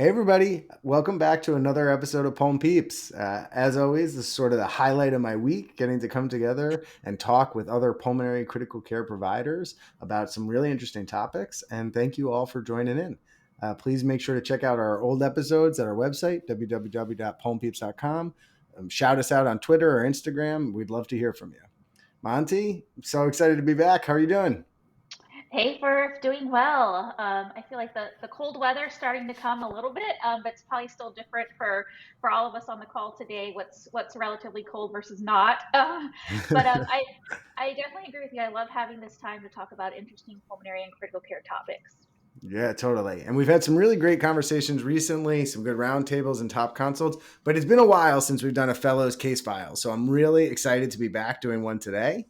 Hey everybody, welcome back to another episode of Pulm Peeps. As always, this is sort of the highlight of my week, getting to come together and talk with other pulmonary critical care providers about some really interesting topics. And thank you all for joining in. Please make sure to check out our old episodes at our website, www.pulmpeeps.com. Shout us out on Twitter or Instagram. We'd love to hear from you. Monty, I'm so excited to be back. How are you doing? Hey, Firth, doing well. I feel like the cold weather's starting to come a little bit, but it's probably still different for all of us on the call today. What's relatively cold versus not. But I definitely agree with you. I love having this time to talk about interesting pulmonary and critical care topics. Yeah, totally. And we've had some really great conversations recently, some good roundtables and top consults, but it's been a while since we've done a fellows case file. So I'm really excited to be back doing one today.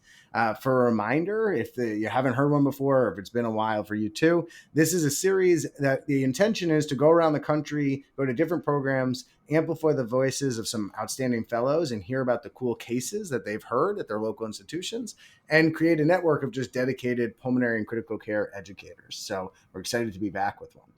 For a reminder, if you haven't heard one before, or if it's been a while for you too, this is a series that the intention is to go around the country, go to different programs, amplify the voices of some outstanding fellows and hear about the cool cases that they've heard at their local institutions and create a network of just dedicated pulmonary and critical care educators. So we're excited to be back with one.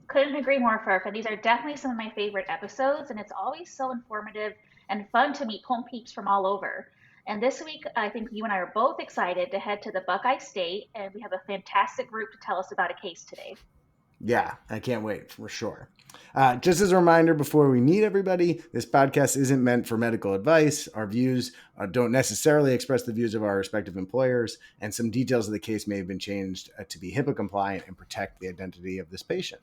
Couldn't agree more, Firth. And these are definitely some of my favorite episodes, and it's always so informative and fun to meet Pulm Peeps from all over. And this week, I think you and I are both excited to head to the Buckeye State, and we have a fantastic group to tell us about a case today. Yeah, I can't wait for sure. Just as a reminder before we meet everybody, this podcast isn't meant for medical advice. Our views don't necessarily express the views of our respective employers, and some details of the case may have been changed to be HIPAA compliant and protect the identity of this patient.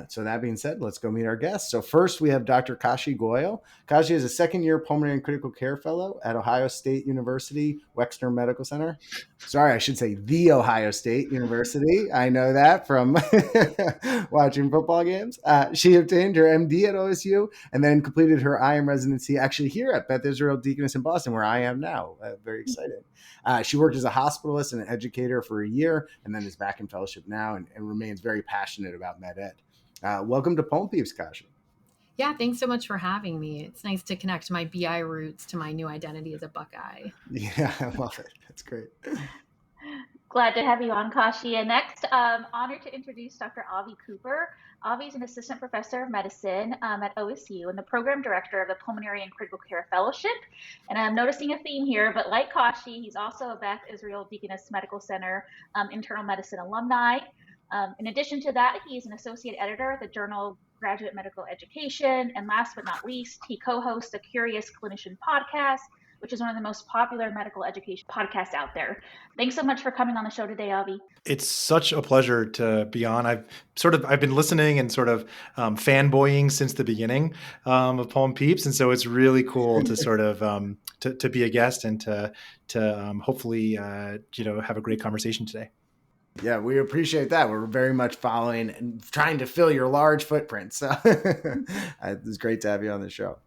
So that being said, let's go meet our guests. So first we have Dr. Kashi Goyal. Kashi is a second-year pulmonary and critical care fellow at Ohio State University, Wexner Medical Center. Sorry, I should say the Ohio State University. I know that from watching football games. She obtained her MD at OSU and then completed her IM residency actually here at Beth Israel Deaconess in Boston, where I am now. Very excited. She worked as a hospitalist and an educator for a year and then is back in fellowship now and remains very passionate about med ed. Welcome to Pulm Peeps, Kashi. Yeah, thanks so much for having me. It's nice to connect my BI roots to my new identity as a Buckeye. Yeah, I love it. That's great. Glad to have you on, Kashi. And next, honored to introduce Dr. Avi Cooper. Avi is an assistant professor of medicine at OSU and the program director of the Pulmonary and Critical Care Fellowship. And I'm noticing a theme here, but like Kashi, he's also a Beth Israel Deaconess Medical Center internal medicine alumni. In addition to that, he's an associate editor at the journal Graduate Medical Education. And last but not least, he co-hosts the Curious Clinician podcast, which is one of the most popular medical education podcasts out there. Thanks so much for coming on the show today, Avi. It's such a pleasure to be on. I've been listening and sort of fanboying since the beginning of Pulm Peeps, and so it's really cool to sort of to be a guest and to hopefully have a great conversation today. Yeah, we appreciate that. We're very much following and trying to fill your large footprint. So it's great to have you on the show.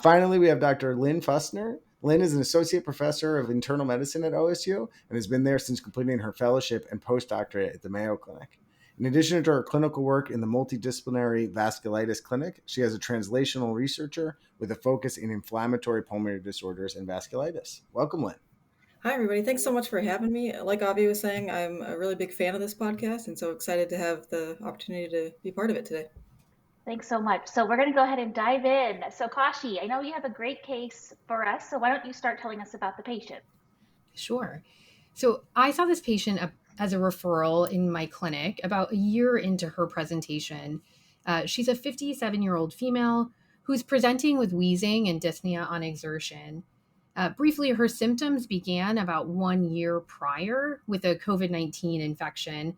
Finally, we have Dr. Lynn Fussner. Lynn is an associate professor of internal medicine at OSU and has been there since completing her fellowship and postdoctorate at the Mayo Clinic. In addition to her clinical work in the multidisciplinary vasculitis clinic, she is a translational researcher with a focus in inflammatory pulmonary disorders and vasculitis. Welcome, Lynn. Hi, everybody. Thanks so much for having me. Like Avi was saying, I'm a really big fan of this podcast and so excited to have the opportunity to be part of it today. Thanks so much. So we're going to go ahead and dive in. So Kashi, I know you have a great case for us, so why don't you start telling us about the patient? Sure. So I saw this patient as a referral in my clinic about a year into her presentation. She's a 57-year-old female who's presenting with wheezing and dyspnea on exertion. Briefly, her symptoms began about 1 year prior with a COVID-19 infection,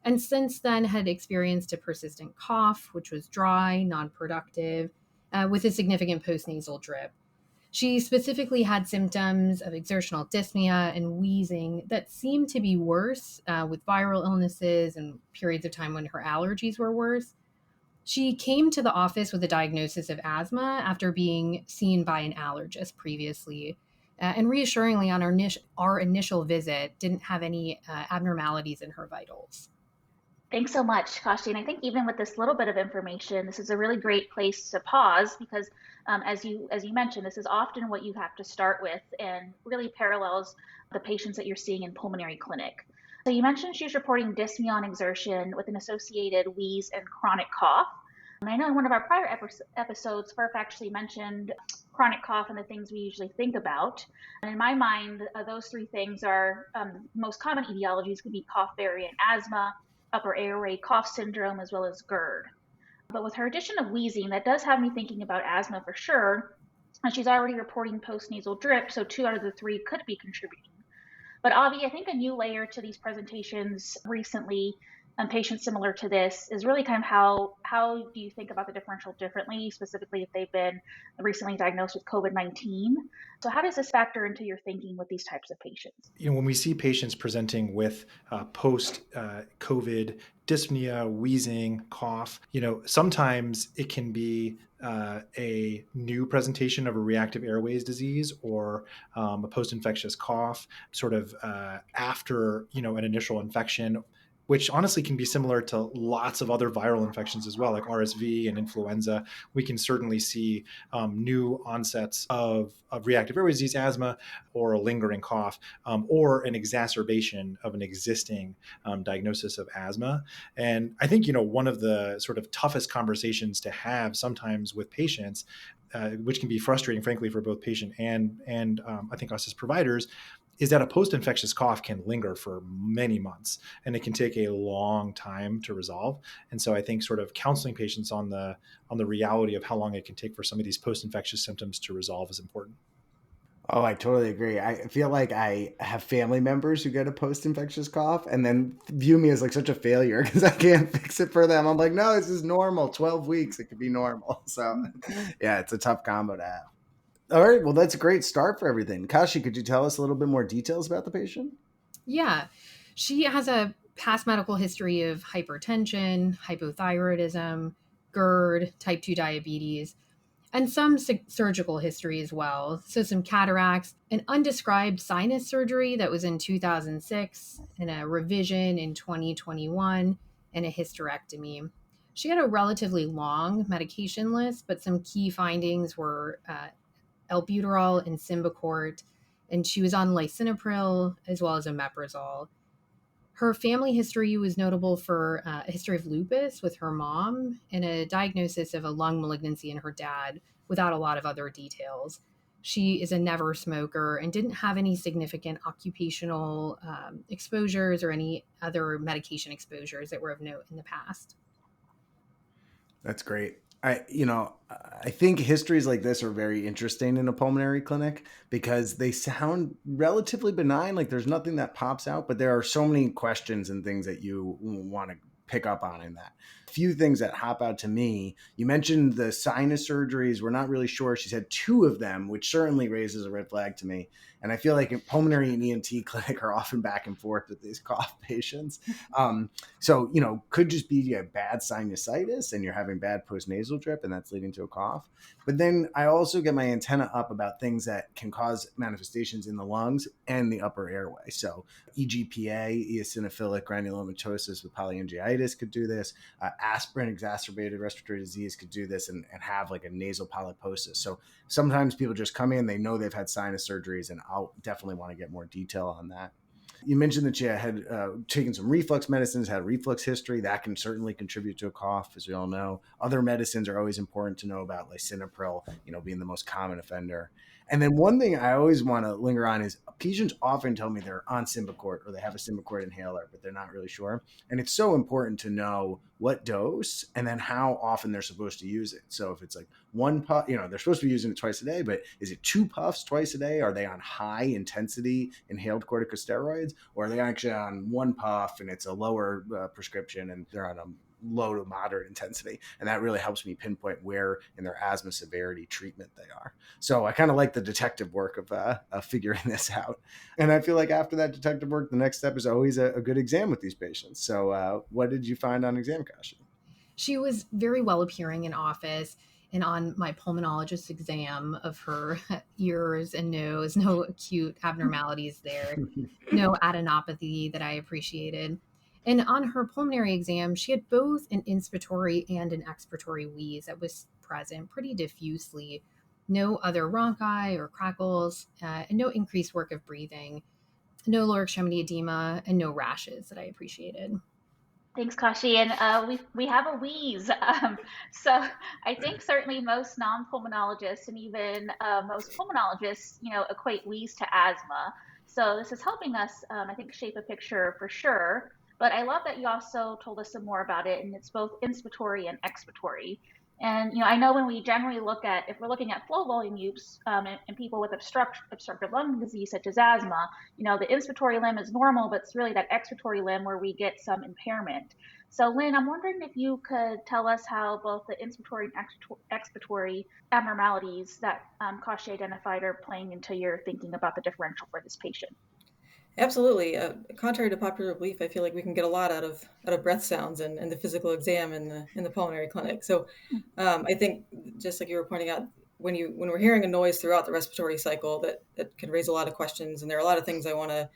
and since then had experienced a persistent cough, which was dry, non-productive, with a significant postnasal drip. She specifically had symptoms of exertional dyspnea and wheezing that seemed to be worse with viral illnesses and periods of time when her allergies were worse. She came to the office with a diagnosis of asthma after being seen by an allergist previously. And reassuringly, on our initial visit, didn't have any abnormalities in her vitals. Thanks so much, Kashi. And I think even with this little bit of information, this is a really great place to pause because as you mentioned, this is often what you have to start with and really parallels the patients that you're seeing in pulmonary clinic. So you mentioned she's reporting dyspnea on exertion with an associated wheeze and chronic cough. And I know in one of our prior episodes, Furf actually mentioned chronic cough and the things we usually think about. And in my mind, those three things are most common etiologies could be cough variant asthma, upper airway cough syndrome, as well as GERD. But with her addition of wheezing, that does have me thinking about asthma for sure. And she's already reporting post-nasal drip, so 2 out of the 3 could be contributing. But Avi, I think a new layer to these presentations recently on patients similar to this is really kind of how do you think about the differential differently, specifically if they've been recently diagnosed with COVID-19. So how does this factor into your thinking with these types of patients? When we see patients presenting with post-COVID dyspnea, wheezing, cough, sometimes it can be a new presentation of a reactive airways disease or a post-infectious cough, sort of after an initial infection, which honestly can be similar to lots of other viral infections as well, like RSV and influenza. We can certainly see new onsets of reactive airways disease, asthma, or a lingering cough, or an exacerbation of an existing diagnosis of asthma. And I think, one of the sort of toughest conversations to have sometimes with patients, which can be frustrating, frankly, for both patient and I think us as providers, is that a post-infectious cough can linger for many months and it can take a long time to resolve. And so I think sort of counseling patients on the reality of how long it can take for some of these post-infectious symptoms to resolve is important. Oh, I totally agree. I feel like I have family members who get a post-infectious cough and then view me as like such a failure because I can't fix it for them. I'm like, no, this is normal. 12 weeks, it could be normal. So yeah, it's a tough combo to have. All right. Well, that's a great start for everything. Kashi, could you tell us a little bit more details about the patient? Yeah, she has a past medical history of hypertension, hypothyroidism, GERD, type 2 diabetes, and some surgical history as well. So some cataracts, an undescribed sinus surgery that was in 2006, and a revision in 2021, and a hysterectomy. She had a relatively long medication list, but some key findings were albuterol and Symbicort, and she was on lisinopril as well as omeprazole. Her family history was notable for a history of lupus with her mom and a diagnosis of a lung malignancy in her dad without a lot of other details. She is a never smoker and didn't have any significant occupational exposures or any other medication exposures that were of note in the past. That's great. I think histories like this are very interesting in a pulmonary clinic because they sound relatively benign. Like there's nothing that pops out, but there are so many questions and things that you want to pick up on in that. A few things that hop out to me. You mentioned the sinus surgeries. We're not really sure. She's had 2 of them, which certainly raises a red flag to me. And I feel like in pulmonary and ENT clinic are often back and forth with these cough patients. So, could just be a bad sinusitis and you're having bad postnasal drip and that's leading to a cough. But then I also get my antenna up about things that can cause manifestations in the lungs and the upper airway. So EGPA, eosinophilic granulomatosis with polyangiitis could do this. Aspirin, exacerbated respiratory disease could do this and have like a nasal polyposis. So sometimes people just come in, they know they've had sinus surgeries, and I'll definitely want to get more detail on that. You mentioned that you had taken some reflux medicines, had reflux history. That can certainly contribute to a cough, as we all know. Other medicines are always important to know about, like lisinopril, being the most common offender. And then one thing I always want to linger on is patients often tell me they're on Symbicort or they have a Symbicort inhaler, but they're not really sure. And it's so important to know what dose and then how often they're supposed to use it. So if it's like 1 puff, they're supposed to be using it twice a day, but is it 2 puffs twice a day? Are they on high intensity inhaled corticosteroids, or are they actually on 1 puff and it's a lower prescription and they're on a low to moderate intensity? And that really helps me pinpoint where in their asthma severity treatment they are. So I kind of like the detective work of figuring this out. And I feel like after that detective work, the next step is always a good exam with these patients. So what did you find on exam, Kashi? She was very well appearing in office, and on my pulmonologist exam of her ears and nose, no acute abnormalities there, no adenopathy that I appreciated. And on her pulmonary exam, she had both an inspiratory and an expiratory wheeze that was present pretty diffusely. No other rhonchi or crackles, and no increased work of breathing. no lower extremity edema, and no rashes that I appreciated. Thanks, Kashi. And we have a wheeze. So I think certainly most non-pulmonologists and even most pulmonologists, equate wheeze to asthma. So this is helping us, I think, shape a picture for sure. But I love that you also told us some more about it, and it's both inspiratory and expiratory. And I know when we generally if we're looking at flow volume use in people with obstructive lung disease such as asthma, the inspiratory limb is normal, but it's really that expiratory limb where we get some impairment. So, Lynn, I'm wondering if you could tell us how both the inspiratory and expiratory abnormalities that Kashi identified are playing into your thinking about the differential for this patient. Absolutely. Contrary to popular belief, I feel like we can get a lot out of breath sounds and the physical exam in the pulmonary clinic. So I think, just like you were pointing out, when we're hearing a noise throughout the respiratory cycle, that can raise a lot of questions, and there are a lot of things I want to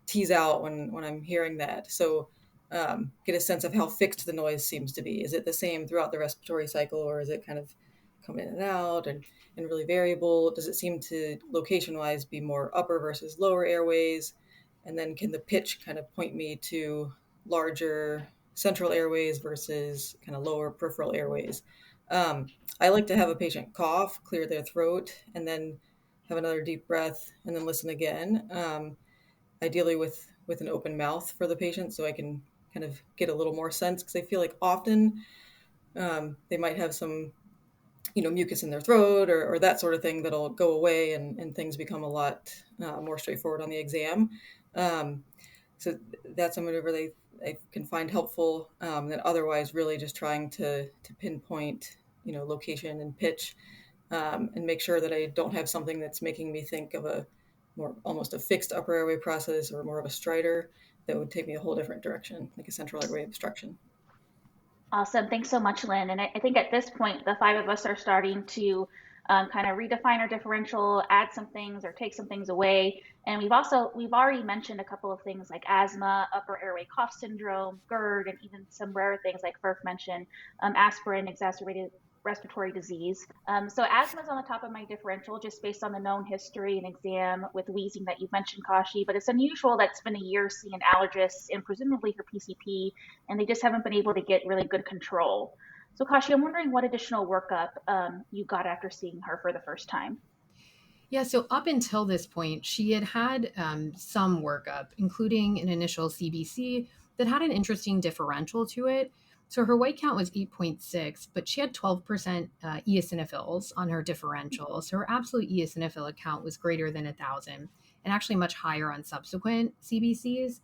tease out when I'm hearing that. So get a sense of how fixed the noise seems to be. Is it the same throughout the respiratory cycle, or is it kind of come in and out and really variable? Does it seem to location-wise be more upper versus lower airways? And then can the pitch kind of point me to larger central airways versus kind of lower peripheral airways? I like to have a patient cough, clear their throat, and then have another deep breath, and then listen again. Ideally with an open mouth for the patient, so I can kind of get a little more sense, because I feel like often they might have some mucus in their throat or that sort of thing that'll go away, and things become a lot more straightforward on the exam. So that's something that I can find helpful. And otherwise, really just trying to pinpoint location and pitch, and make sure that I don't have something that's making me think of a more almost a fixed upper airway process or more of a stridor that would take me a whole different direction, like a central airway obstruction. Awesome. Thanks so much, Lynn. And I think at this point, the five of us are starting to kind of redefine our differential, add some things or take some things away. And we've already mentioned a couple of things like asthma, upper airway cough syndrome, GERD, and even some rare things like Firth mentioned, aspirin, exacerbated respiratory disease. So asthma is on the top of my differential just based on the known history and exam with wheezing that you've mentioned, Kashi, but it's unusual that it's been a year seeing allergists and presumably for PCP, and they just haven't been able to get really good control. So Kashi, I'm wondering what additional workup you got after seeing her for the first time. Yeah, so up until this point, she had some workup, including an initial CBC that had an interesting differential to it. So her white count was 8.6, but she had 12% eosinophils on her differential. So her absolute eosinophilic count was greater than 1,000 and actually much higher on subsequent CBCs.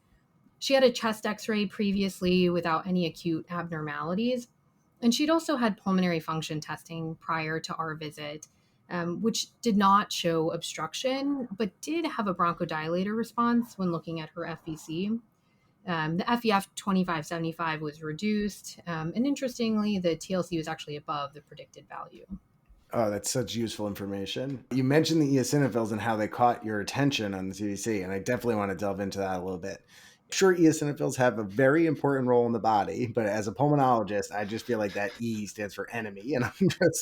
She had a chest x-ray previously without any acute abnormalities. And she'd also had pulmonary function testing prior to our visit, which did not show obstruction, but did have a bronchodilator response when looking at her FVC. The FEF 2575 was reduced. And interestingly, the TLC was actually above the predicted value. Oh, that's such useful information. You mentioned the eosinophils and how they caught your attention on the CDC, and I definitely want to delve into that a little bit. Sure, eosinophils have a very important role in the body, but as a pulmonologist, I just feel like that E stands for enemy. And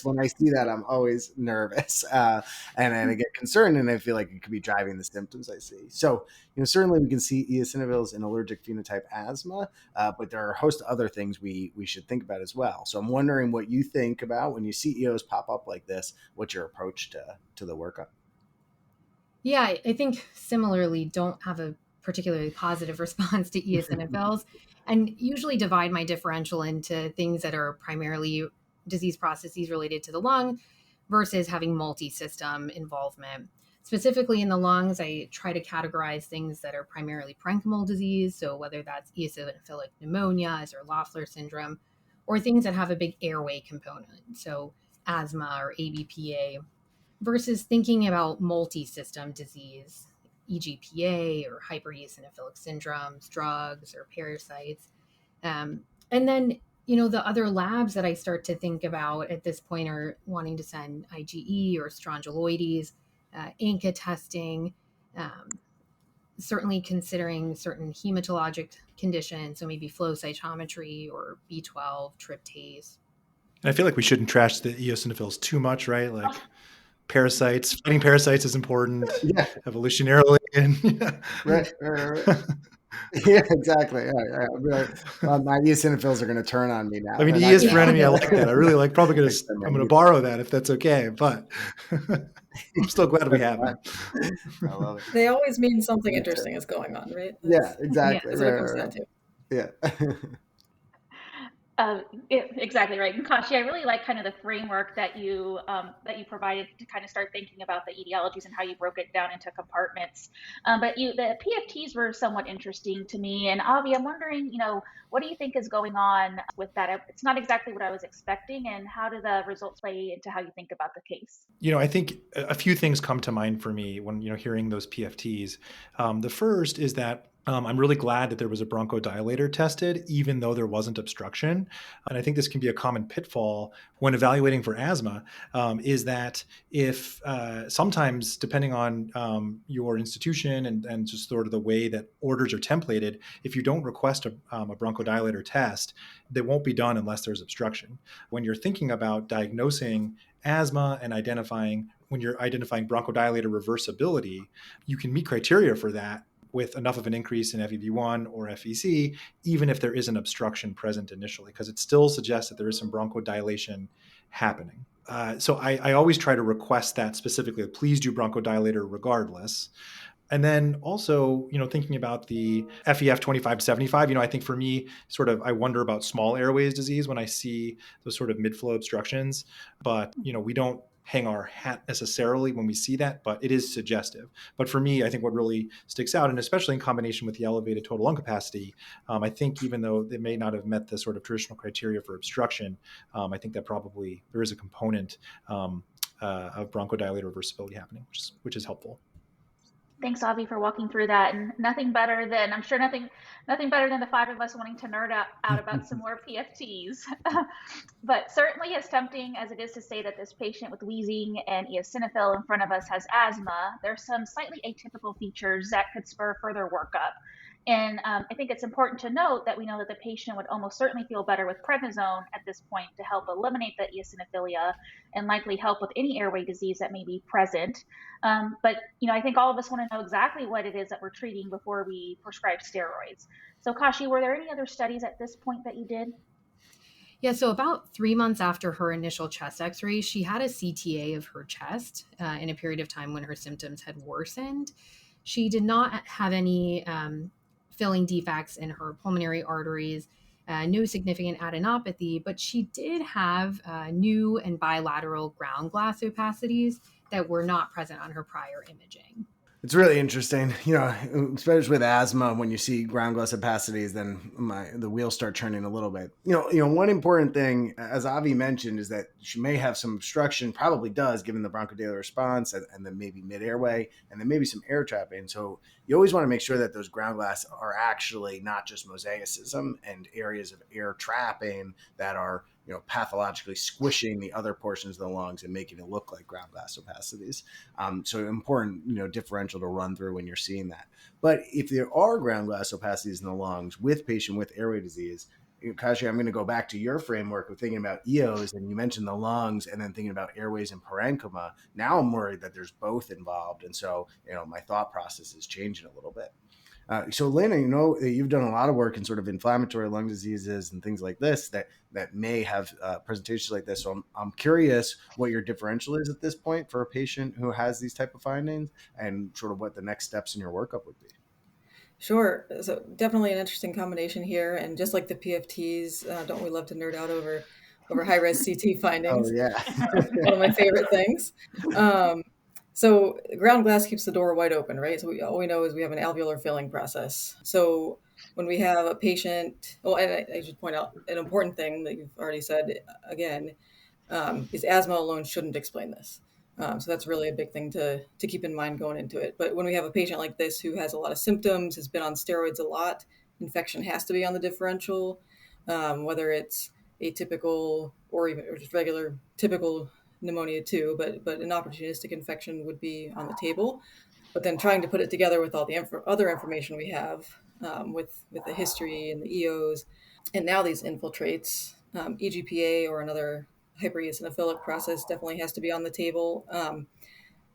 when I see that, I'm always nervous, and I get concerned, and I feel like it could be driving the symptoms I see. So, certainly we can see eosinophils in allergic phenotype asthma, but there are a host of other things we should think about as well. So I'm wondering what you think about when you see EOs pop up like this. What's your approach to the workup? Yeah, I think similarly, don't have a particularly positive response to eosinophils, and usually divide my differential into things that are primarily disease processes related to the lung versus having multi-system involvement. Specifically in the lungs, I try to categorize things that are primarily parenchymal disease, so whether that's eosinophilic pneumonias or Loeffler syndrome, or things that have a big airway component, so asthma or ABPA, versus thinking about multi-system disease, EGPA or hypereosinophilic syndromes, drugs or parasites. And then, the other labs that I start to think about at this point are wanting to send IgE or strongyloides, ANCA testing, certainly considering certain hematologic conditions, so maybe flow cytometry or B12, tryptase. And I feel like we shouldn't trash the eosinophils too much, right? Like parasites. Fighting parasites is important Yeah. evolutionarily. Right. Yeah, exactly. I'll be like, well, my eosinophils are going to turn on me now. I mean, They're E not is gonna for Yeah. enemy. I like that. I really like. Probably gonna. extend my I'm gonna use. borrow that if that's okay. But I'm still glad we That's have fine. them. I love it. They always mean something Me too. interesting is going on, right? Yeah, Yeah. exactly. That's what it Right, comes right, down right. to. Yeah. Exactly right. And Kashi, I really like kind of the framework that you provided to kind of start thinking about the etiologies and how you broke it down into compartments. But the PFTs were somewhat interesting to me. And Avi, I'm wondering, what do you think is going on with that? It's not exactly what I was expecting. And how do the results play into how you think about the case? I think a few things come to mind for me when hearing those PFTs. The first is that I'm really glad that there was a bronchodilator tested, even though there wasn't obstruction. And I think this can be a common pitfall when evaluating for asthma, is that if sometimes, depending on your institution and just sort of the way that orders are templated, if you don't request a bronchodilator test, they won't be done unless there's obstruction. When you're thinking about diagnosing asthma and when you're identifying bronchodilator reversibility, you can meet criteria for that with enough of an increase in FEV1 or FEC, even if there is an obstruction present initially, because it still suggests that there is some bronchodilation happening. So I always try to request that specifically. Please do bronchodilator regardless. And then also, thinking about the FEF 25 to 75, I think for me, I wonder about small airways disease when I see those sort of mid-flow obstructions. But, we don't hang our hat necessarily when we see that, but it is suggestive. But for me, I think what really sticks out, and especially in combination with the elevated total lung capacity, I think even though they may not have met the sort of traditional criteria for obstruction, I think that probably there is a component of bronchodilator reversibility happening, which is helpful. Thanks, Avi, for walking through that. And nothing better than the five of us wanting to nerd out about some more PFTs. But certainly, as tempting as it is to say that this patient with wheezing and eosinophil in front of us has asthma, there's some slightly atypical features that could spur further workup. And I think it's important to note that we know that the patient would almost certainly feel better with prednisone at this point to help eliminate the eosinophilia and likely help with any airway disease that may be present. But I think all of us want to know exactly what it is that we're treating before we prescribe steroids. So Kashi, were there any other studies at this point that you did? Yeah, so about 3 months after her initial chest x-ray, she had a CTA of her chest in a period of time when her symptoms had worsened. She did not have any filling defects in her pulmonary arteries, no significant adenopathy, but she did have new and bilateral ground glass opacities that were not present on her prior imaging. It's really interesting, especially with asthma. When you see ground glass opacities, then the wheels start turning a little bit. One important thing, as Avi mentioned, is that she may have some obstruction. Probably does, given the bronchodilator response, and then maybe mid airway, and then maybe some air trapping. So you always want to make sure that those ground glass are actually not just mosaicism and areas of air trapping that are pathologically squishing the other portions of the lungs and making it look like ground glass opacities. So important, differential to run through when you're seeing that. But if there are ground glass opacities in the lungs with patient with airway disease, Kashi, I'm going to go back to your framework of thinking about EOs, and you mentioned the lungs and then thinking about airways and parenchyma. Now I'm worried that there's both involved. And so, my thought process is changing a little bit. So Lena, you've done a lot of work in sort of inflammatory lung diseases and things like this that may have presentations like this. So I'm curious what your differential is at this point for a patient who has these type of findings, and sort of what the next steps in your workup would be. Sure. So definitely an interesting combination here. And just like the PFTs, don't we love to nerd out over high-res CT findings? Oh yeah. One of my favorite things. So ground glass keeps the door wide open, right? So all we know is we have an alveolar filling process. So when we have a patient, and I should point out an important thing that you've already said again, is asthma alone shouldn't explain this. So that's really a big thing to keep in mind going into it. But when we have a patient like this who has a lot of symptoms, has been on steroids a lot, infection has to be on the differential, whether it's atypical or just regular typical pneumonia too, but an opportunistic infection would be on the table. But then trying to put it together with all the other information we have with the history and the EOs, and now these infiltrates, EGPA or another hypereosinophilic process definitely has to be on the table.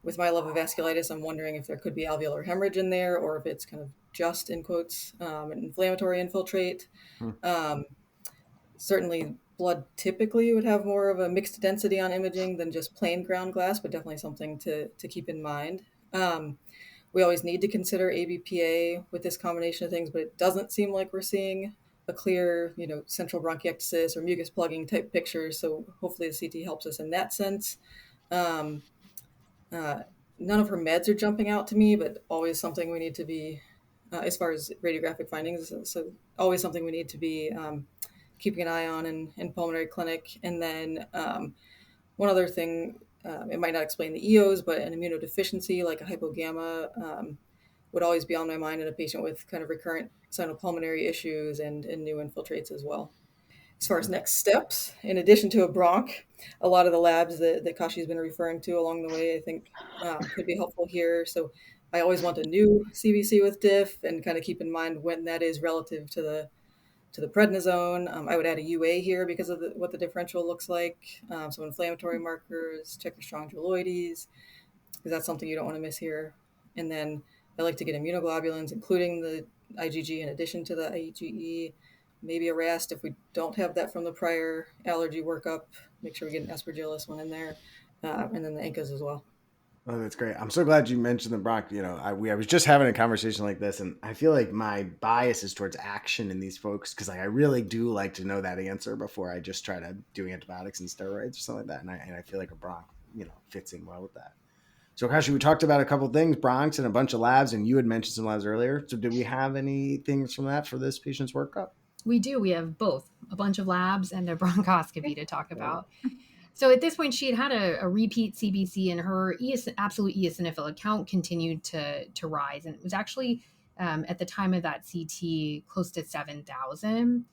With my love of vasculitis, I'm wondering if there could be alveolar hemorrhage in there, or if it's kind of just, in quotes, an inflammatory infiltrate. Hmm. Certainly, blood typically would have more of a mixed density on imaging than just plain ground glass, but definitely something to keep in mind. We always need to consider ABPA with this combination of things, but it doesn't seem like we're seeing a clear, central bronchiectasis or mucus plugging type picture. So hopefully the CT helps us in that sense. Um, None of her meds are jumping out to me, but always something we need to be, as far as radiographic findings, so always something we need to be keeping an eye on in pulmonary clinic. And then one other thing, it might not explain the EOs, but an immunodeficiency like a hypogamma would always be on my mind in a patient with kind of recurrent sinopulmonary issues and new infiltrates as well. As far as next steps, in addition to a bronch, a lot of the labs that Kashi's been referring to along the way, I think could be helpful here. So I always want a new CBC with diff and kind of keep in mind when that is relative to the prednisone. I would add a UA here because of what the differential looks like. So inflammatory markers, check your strong jewelloides, because that's something you don't want to miss here. And then I like to get immunoglobulins, including the IgG in addition to the IgE, maybe a RAST if we don't have that from the prior allergy workup. Make sure we get an aspergillus one in there, and then the ANCAs as well. Oh, that's great. I'm so glad you mentioned the bronch. I was just having a conversation like this, and I feel like my bias is towards action in these folks because I really do like to know that answer before I just try to do antibiotics and steroids or something like that. And I feel like a bronch, fits in well with that. So, Kashi, we talked about a couple of things, bronchs and a bunch of labs, and you had mentioned some labs earlier. So, do we have any things from that for this patient's workup? We do. We have both a bunch of labs and a bronchoscopy to talk about. So at this point, she had a repeat CBC, and her absolute eosinophilic count continued to rise. And it was actually, at the time of that CT, close to 7,000.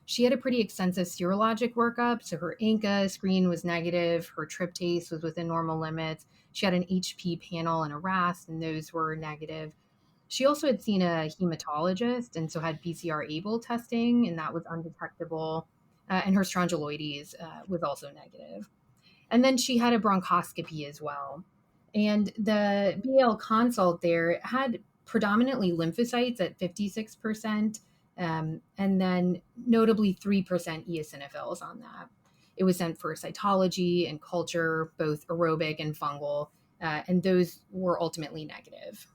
She had a pretty extensive serologic workup. So her ANCA screen was negative. Her tryptase was within normal limits. She had an HP panel and a RAS, and those were negative. She also had seen a hematologist and so had PCR-able testing, and that was undetectable. And her strongyloides was also negative. And then she had a bronchoscopy as well. And the BAL consult there had predominantly lymphocytes at 56%, and then notably 3% eosinophils on that. It was sent for cytology and culture, both aerobic and fungal, and those were ultimately negative.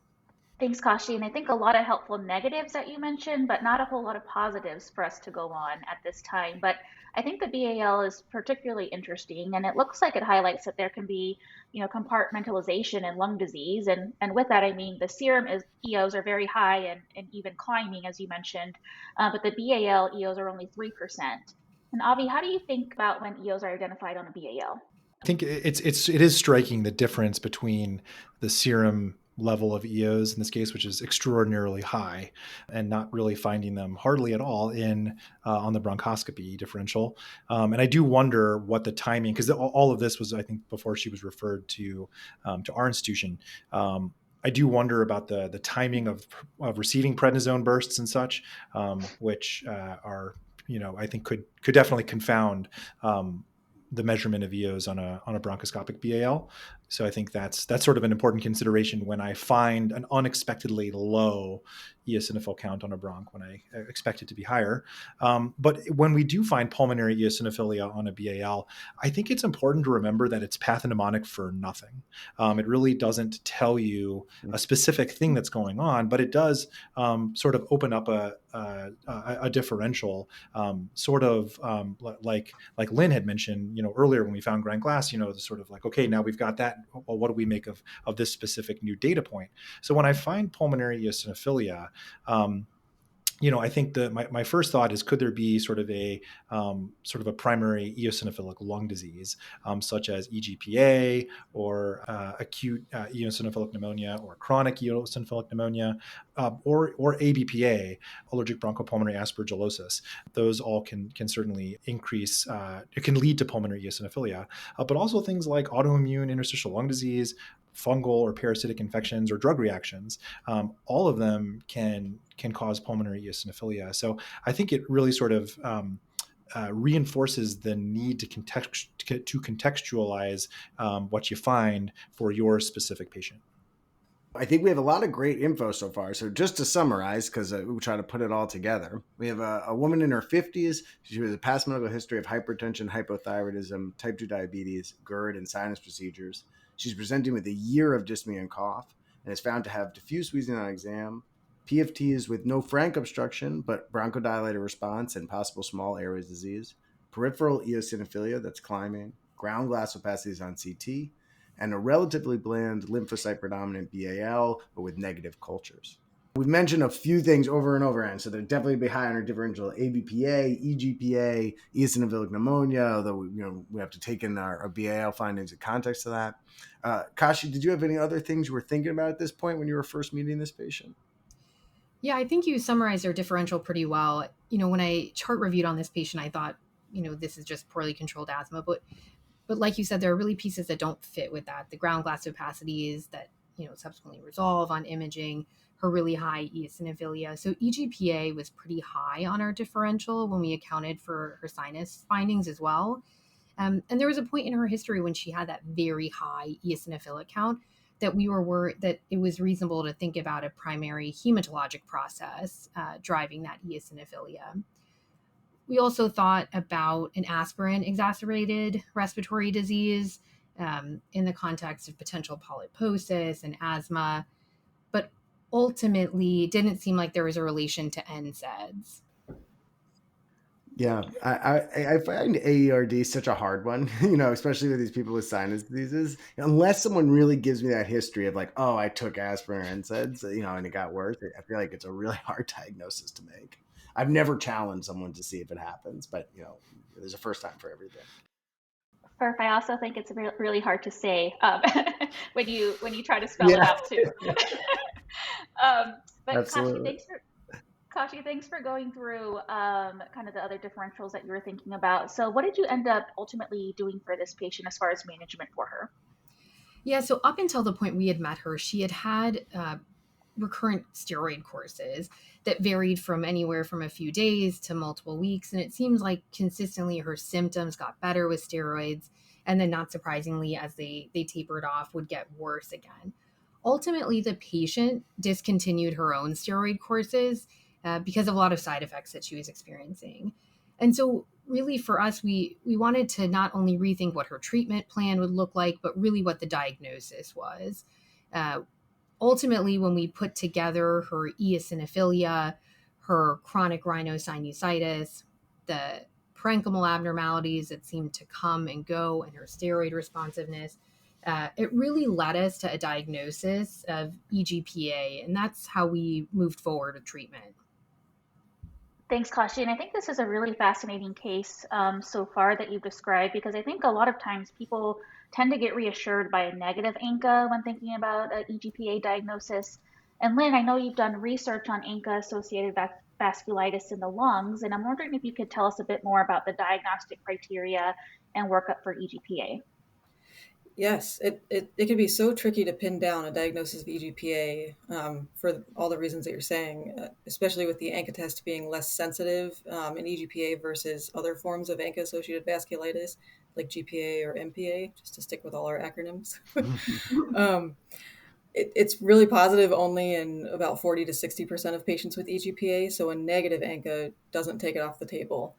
Thanks, Kashi. And I think a lot of helpful negatives that you mentioned, but not a whole lot of positives for us to go on at this time. But I think the BAL is particularly interesting, and it looks like it highlights that there can be, compartmentalization in lung disease. And with that, I mean the serum EOs are very high and even climbing, as you mentioned, but the BAL EOs are only 3%. And Avi, how do you think about when EOs are identified on a BAL? I think it is striking the difference between the serum level of EOs in this case, which is extraordinarily high, and not really finding them hardly at all on the bronchoscopy differential. And I do wonder what the timing, because all of this was, I think, before she was referred to our institution. I do wonder about the timing of receiving prednisone bursts and such, which are, I think could definitely confound the measurement of EOs on a bronchoscopic BAL. So I think that's sort of an important consideration when I find an unexpectedly low eosinophil count on a bronch when I expect it to be higher. But when we do find pulmonary eosinophilia on a BAL, I think it's important to remember that it's pathognomonic for nothing. It really doesn't tell you a specific thing that's going on, but it does sort of open up a differential, sort of like Lynn had mentioned, earlier when we found ground glass, sort of like, okay, now we've got that. Well, what do we make of this specific new data point? So when I find pulmonary eosinophilia, I think my first thought is, could there be sort of a primary eosinophilic lung disease, such as EGPA or acute eosinophilic pneumonia or chronic eosinophilic pneumonia, or ABPA, allergic bronchopulmonary aspergillosis. Those all can certainly increase. It can lead to pulmonary eosinophilia, but also things like autoimmune interstitial lung disease, fungal or parasitic infections, or drug reactions. All of them can cause pulmonary eosinophilia. So I think it really sort of reinforces the need to contextualize what you find for your specific patient. I think we have a lot of great info so far. So just to summarize, because we try to put it all together, we have a woman in her 50s. She has a past medical history of hypertension, hypothyroidism, type 2 diabetes, GERD, and sinus procedures. She's presenting with a year of dyspnea and cough and is found to have diffuse wheezing on exam, PFTs with no frank obstruction, but bronchodilator response and possible small airways disease, peripheral eosinophilia that's climbing, ground glass opacities on CT, and a relatively bland lymphocyte predominant BAL, but with negative cultures. We've mentioned a few things over and over again, so they're definitely be high on our differential ABPA, EGPA, eosinophilic pneumonia, although we have to take in our BAL findings in context of that. Kashi, did you have any other things you were thinking about at this point when you were first meeting this patient? Yeah, I think you summarized our differential pretty well. When I chart reviewed on this patient, I thought, this is just poorly controlled asthma, but like you said, there are really pieces that don't fit with that. The ground glass opacities that, subsequently resolve on imaging, her really high eosinophilia. So EGPA was pretty high on our differential when we accounted for her sinus findings as well. And there was a point in her history when she had that very high eosinophilic count that we were worried that it was reasonable to think about a primary hematologic process driving that eosinophilia. We also thought about an aspirin exacerbated respiratory disease in the context of potential polyposis and asthma, but ultimately didn't seem like there was a relation to NSAIDs. Yeah, I find AERD such a hard one, especially with these people with sinus diseases. Unless someone really gives me that history of like, oh, I took aspirin and NSAIDs, and it got worse, I feel like it's a really hard diagnosis to make. I've never challenged someone to see if it happens, but there's a first time for everything. Firth, I also think it's really hard to say when you try to spell it out too. But Absolutely. Kashi, thanks for going through kind of the other differentials that you were thinking about. So what did you end up ultimately doing for this patient as far as management for her? Yeah, so up until the point we had met her, she had recurrent steroid courses that varied from anywhere from a few days to multiple weeks. And it seems like consistently her symptoms got better with steroids. And then not surprisingly, as they tapered off, would get worse again. Ultimately, the patient discontinued her own steroid courses because of a lot of side effects that she was experiencing. And so really for us, we wanted to not only rethink what her treatment plan would look like, but really what the diagnosis was. Ultimately, when we put together her eosinophilia, her chronic rhinosinusitis, the parenchymal abnormalities that seemed to come and go, and her steroid responsiveness, it really led us to a diagnosis of EGPA, and that's how we moved forward with treatment. Thanks, Kashi. And I think this is a really fascinating case so far that you've described, because I think a lot of times people tend to get reassured by a negative ANCA when thinking about an EGPA diagnosis. And Lynn, I know you've done research on ANCA-associated vasculitis in the lungs, and I'm wondering if you could tell us a bit more about the diagnostic criteria and workup for EGPA. Yes, it can be so tricky to pin down a diagnosis of EGPA for all the reasons that you're saying, especially with the ANCA test being less sensitive in EGPA versus other forms of ANCA-associated vasculitis, like GPA or MPA, just to stick with all our acronyms. It's really positive only in about 40 to 60% of patients with EGPA, so a negative ANCA doesn't take it off the table.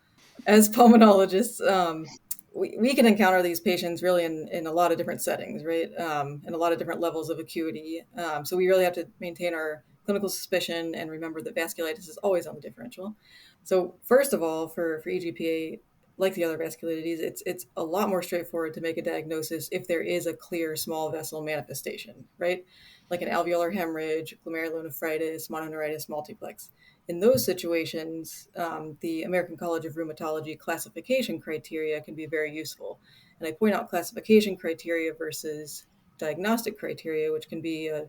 As pulmonologists, we can encounter these patients really in a lot of different settings, right? And a lot of different levels of acuity. So we really have to maintain our clinical suspicion and remember that vasculitis is always on the differential. So first of all, for EGPA, like the other vasculitides, it's a lot more straightforward to make a diagnosis if there is a clear small vessel manifestation, right? Like an alveolar hemorrhage, glomerulonephritis, mononeuritis multiplex. In those situations, the American College of Rheumatology classification criteria can be very useful. And I point out classification criteria versus diagnostic criteria, which can be a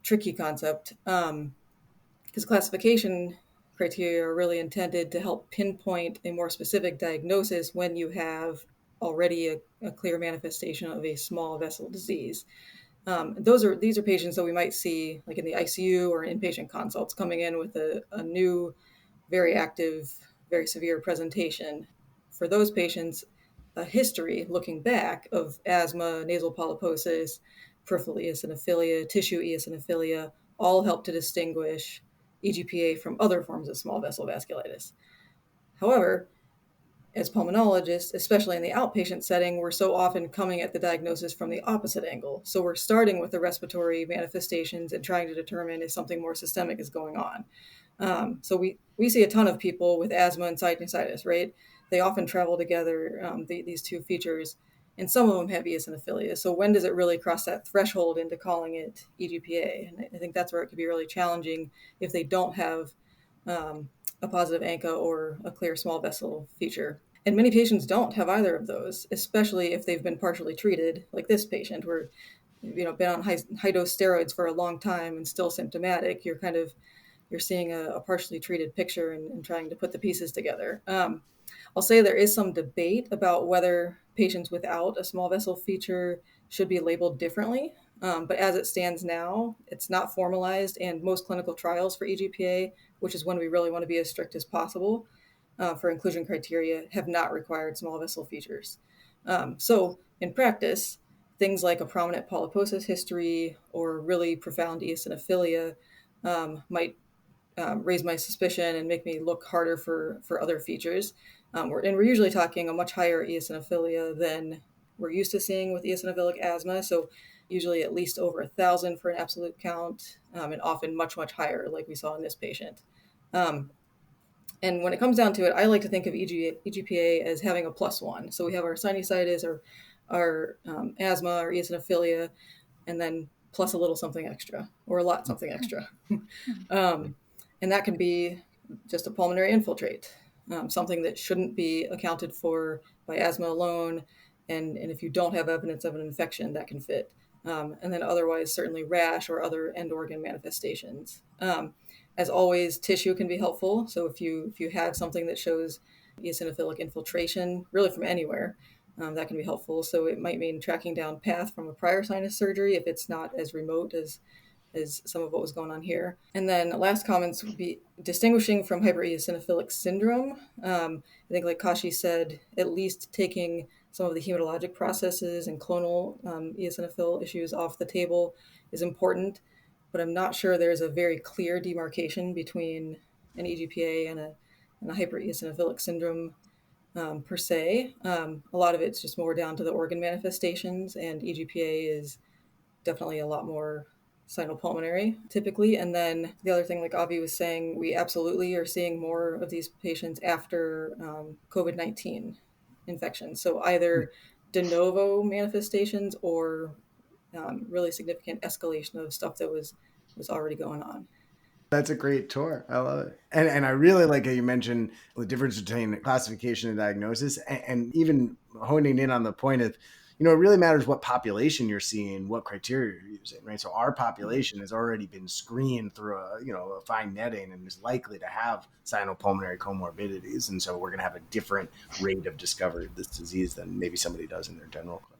tricky concept, because classification criteria are really intended to help pinpoint a more specific diagnosis when you have already a clear manifestation of a small vessel disease. These are patients that we might see like in the ICU or inpatient consults coming in with a new, very active very severe presentation. For those patients, a history looking back of asthma, nasal polyposis, peripheral eosinophilia, tissue eosinophilia, all help to distinguish EGPA from other forms of small vessel vasculitis. However, as pulmonologists, especially in the outpatient setting, we're so often coming at the diagnosis from the opposite angle. So we're starting with the respiratory manifestations and trying to determine if something more systemic is going on. So we see a ton of people with asthma and sinusitis, right? They often travel together, these two features, and some of them have eosinophilia. So when does it really cross that threshold into calling it EGPA? And I think that's where it could be really challenging if they don't have a positive ANCA or a clear small vessel feature. And many patients don't have either of those, especially if they've been partially treated, like this patient, where been on high dose steroids for a long time and still symptomatic. You're seeing a partially treated picture and trying to put the pieces together. I'll say there is some debate about whether patients without a small vessel feature should be labeled differently. But as it stands now, it's not formalized, and most clinical trials for EGPA, which is when we really want to be as strict as possible for inclusion criteria, have not required small vessel features. So in practice, things like a prominent polyposis history or really profound eosinophilia might raise my suspicion and make me look harder for other features. We're usually talking a much higher eosinophilia than we're used to seeing with eosinophilic asthma. So usually at least over 1,000 for an absolute count, and often much, much higher, like we saw in this patient. And when it comes down to it, I like to think of EGPA as having a +1. So we have our sinusitis, our asthma, our eosinophilia, and then plus a little something extra, or a lot something extra. And that can be just a pulmonary infiltrate, something that shouldn't be accounted for by asthma alone. And if you don't have evidence of an infection, that can fit. And then otherwise, certainly rash or other end organ manifestations. As always, tissue can be helpful. So if you have something that shows eosinophilic infiltration, really from anywhere, that can be helpful. So it might mean tracking down path from a prior sinus surgery if it's not as remote as some of what was going on here. And then last comments would be distinguishing from hypereosinophilic syndrome. I think, like Kashi said, at least taking some of the hematologic processes and clonal eosinophil issues off the table is important, but I'm not sure there's a very clear demarcation between an EGPA and a hypereosinophilic syndrome per se. A lot of it's just more down to the organ manifestations, and EGPA is definitely a lot more sinopulmonary typically. And then the other thing, like Avi was saying, we absolutely are seeing more of these patients after COVID-19 infections. So either de novo manifestations or really significant escalation of stuff that was already going on. That's a great tour. I love it. And I really like how you mentioned the difference between classification and diagnosis, and even honing in on the point of, it really matters what population you're seeing, what criteria you're using, right? So our population has already been screened through a fine netting and is likely to have sinopulmonary comorbidities. And so we're going to have a different rate of discovery of this disease than maybe somebody does in their general clinic.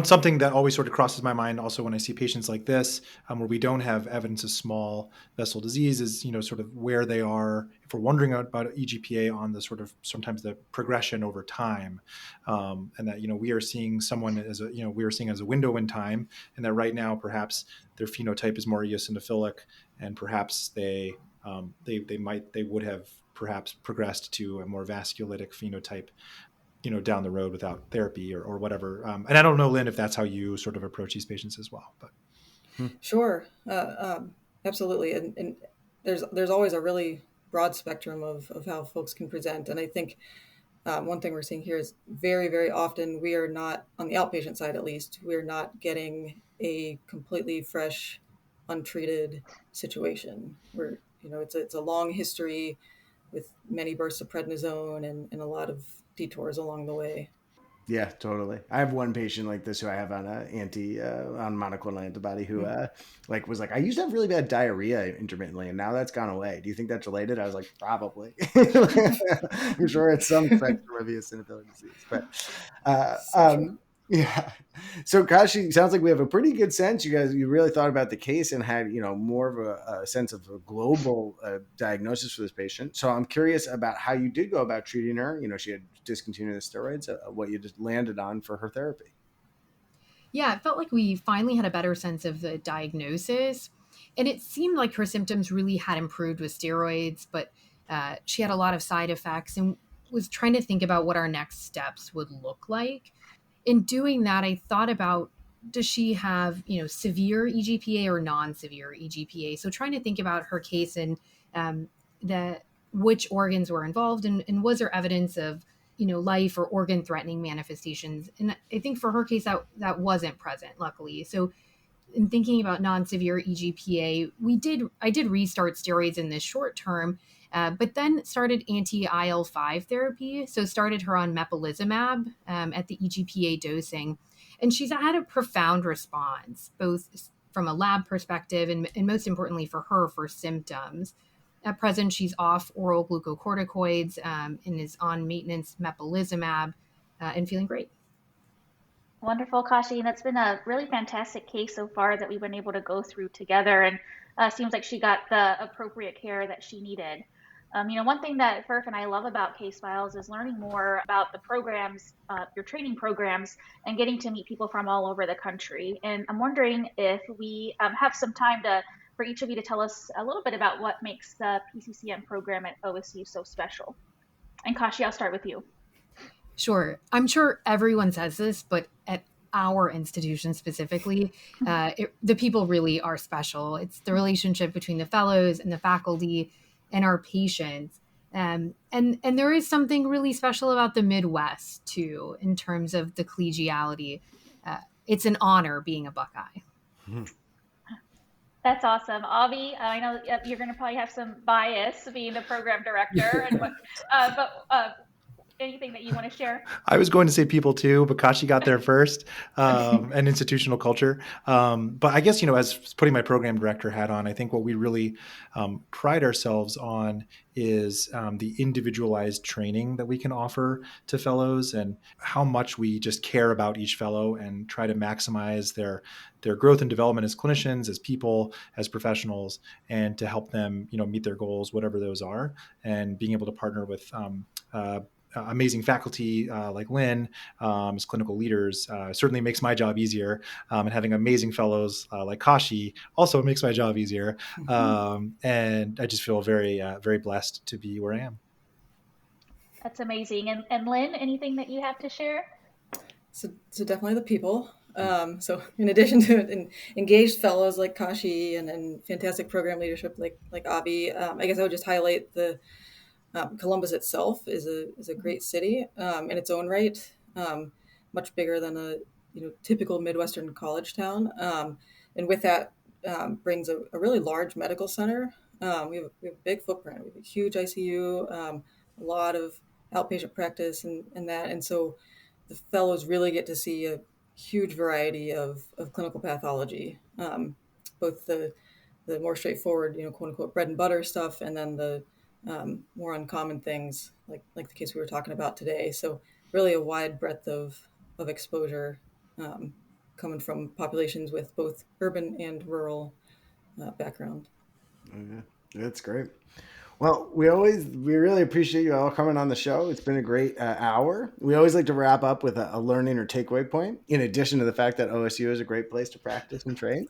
Something that always sort of crosses my mind also when I see patients like this, where we don't have evidence of small vessel disease, is, sort of where they are, if we're wondering about EGPA, on the sort of sometimes the progression over time. And that, we are seeing someone as a window in time, and that right now perhaps their phenotype is more eosinophilic, and perhaps they would have perhaps progressed to a more vasculitic phenotype, down the road without therapy or whatever. And I don't know, Lynn, if that's how you sort of approach these patients as well. But Sure, absolutely. And there's always a really broad spectrum of how folks can present. And I think one thing we're seeing here is very, very often we are not, on the outpatient side at least, we're not getting a completely fresh, untreated situation where, it's a long history with many bursts of prednisone and a lot of detours along the way. Yeah, totally. I have one patient like this who I have on on monoclonal antibody who was like, I used to have really bad diarrhea intermittently, and now that's gone away. Do you think that's related? I was like, probably. I'm sure it's some spectrum of eosinophilic disease, but Yeah. So Kashi, sounds like we have a pretty good sense. You really thought about the case and had, more of a sense of a global diagnosis for this patient. So I'm curious about how you did go about treating her. She had discontinued the steroids, what you just landed on for her therapy. Yeah, it felt like we finally had a better sense of the diagnosis. And it seemed like her symptoms really had improved with steroids, but she had a lot of side effects and was trying to think about what our next steps would look like. In doing that, I thought about, does she have, severe EGPA or non-severe EGPA? So trying to think about her case and the which organs were involved and was there evidence of life or organ threatening manifestations. And I think for her case that wasn't present, luckily. So in thinking about non-severe EGPA, I did restart steroids in the short term, but then started anti-IL-5 therapy. So started her on mepolizumab at the EGPA dosing. And she's had a profound response, both from a lab perspective and most importantly for her, for symptoms. At present, she's off oral glucocorticoids and is on maintenance mepolizumab and feeling great. Wonderful, Kashi. And it's been a really fantastic case so far that we've been able to go through together. And seems like she got the appropriate care that she needed. One thing that Furf and I love about Case Files is learning more about the programs, your training programs, and getting to meet people from all over the country. And I'm wondering if we have some time for each of you to tell us a little bit about what makes the PCCM program at OSU so special. And Kashi, I'll start with you. Sure. I'm sure everyone says this, but at our institution specifically, the people really are special. It's the relationship between the fellows and the faculty and our patients. And there is something really special about the Midwest, too, in terms of the collegiality. It's an honor being a Buckeye. That's awesome. Avi, I know you're going to probably have some bias being the program director, but anything that you want to share? I was going to say people too, but Kashi got there first, and institutional culture. But I guess, as putting my program director hat on, I think what we really pride ourselves on is the individualized training that we can offer to fellows and how much we just care about each fellow and try to maximize their growth and development as clinicians, as people, as professionals, and to help them, meet their goals, whatever those are, and being able to partner with amazing faculty like Lynn as clinical leaders certainly makes my job easier. And having amazing fellows like Kashi also makes my job easier. And I just feel very, very blessed to be where I am. That's amazing. And Lynn, anything that you have to share? So definitely the people. So in addition to engaged fellows like Kashi and fantastic program leadership like Avi, I guess I would just highlight the Columbus itself is a great city in its own right, much bigger than a typical Midwestern college town, and with that brings a really large medical center. We have a big footprint. We have a huge ICU, a lot of outpatient practice, and so the fellows really get to see a huge variety of clinical pathology, both the more straightforward, quote unquote bread and butter stuff, and then the more uncommon things like the case we were talking about today. So really a wide breadth of exposure coming from populations with both urban and rural background. Yeah, that's great. Well, we really appreciate you all coming on the show. It's been a great hour. We always like to wrap up with a learning or takeaway point, in addition to the fact that OSU is a great place to practice and train.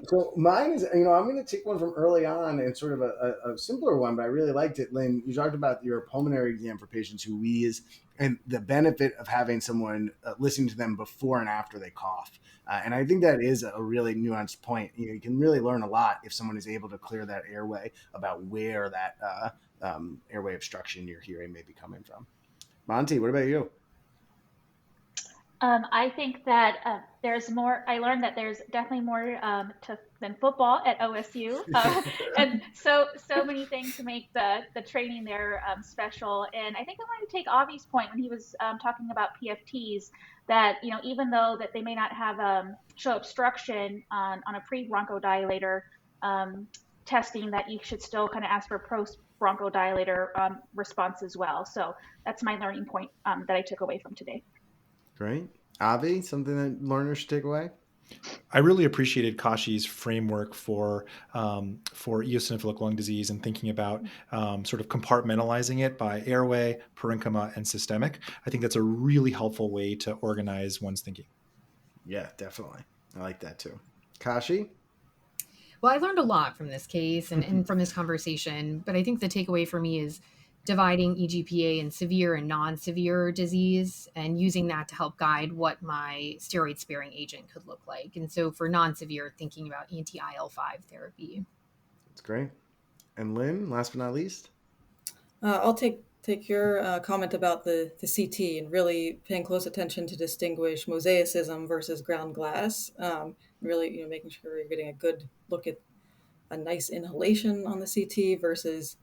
So mine is, I'm going to take one from early on and sort of a simpler one, but I really liked it. Lynn, you talked about your pulmonary exam for patients who wheeze and the benefit of having someone listening to them before and after they cough. And I think that is a really nuanced point. You can really learn a lot if someone is able to clear that airway about where that airway obstruction you're hearing may be coming from. Monty, what about you? I think that there's more. I learned that there's definitely more than football at OSU, and so many things to make the training there special. And I think I wanted to take Avi's point when he was talking about PFTs. That even though that they may not have show obstruction on a pre-bronchodilator testing, that you should still kind of ask for post-bronchodilator response as well. So that's my learning point that I took away from today. Great. Avi, something that learners should take away? I really appreciated Kashi's framework for eosinophilic lung disease and thinking about sort of compartmentalizing it by airway, parenchyma, and systemic. I think that's a really helpful way to organize one's thinking. Yeah, definitely. I like that too. Kashi? Well, I learned a lot from this case and from this conversation, but I think the takeaway for me is dividing EGPA in severe and non-severe disease and using that to help guide what my steroid-sparing agent could look like. And so for non-severe, thinking about anti-IL-5 therapy. That's great. And Lynn, last but not least? I'll take your comment about the CT and really paying close attention to distinguish mosaicism versus ground glass. Really, making sure you're getting a good look at a nice inhalation on the CT versus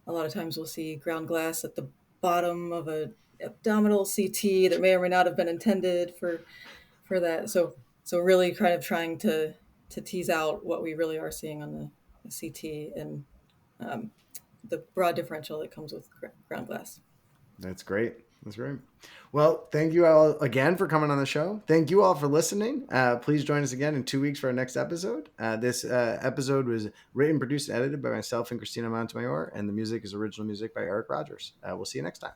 a lot of times we'll see ground glass at the bottom of a abdominal CT that may or may not have been intended for that. So really kind of trying to tease out what we really are seeing on the CT and the broad differential that comes with ground glass. That's great. That's great. Well, thank you all again for coming on the show. Thank you all for listening. Please join us again in 2 weeks for our next episode. This episode was written, produced, and edited by myself and Christina Montemayor, and the music is original music by Eric Rogers. We'll see you next time.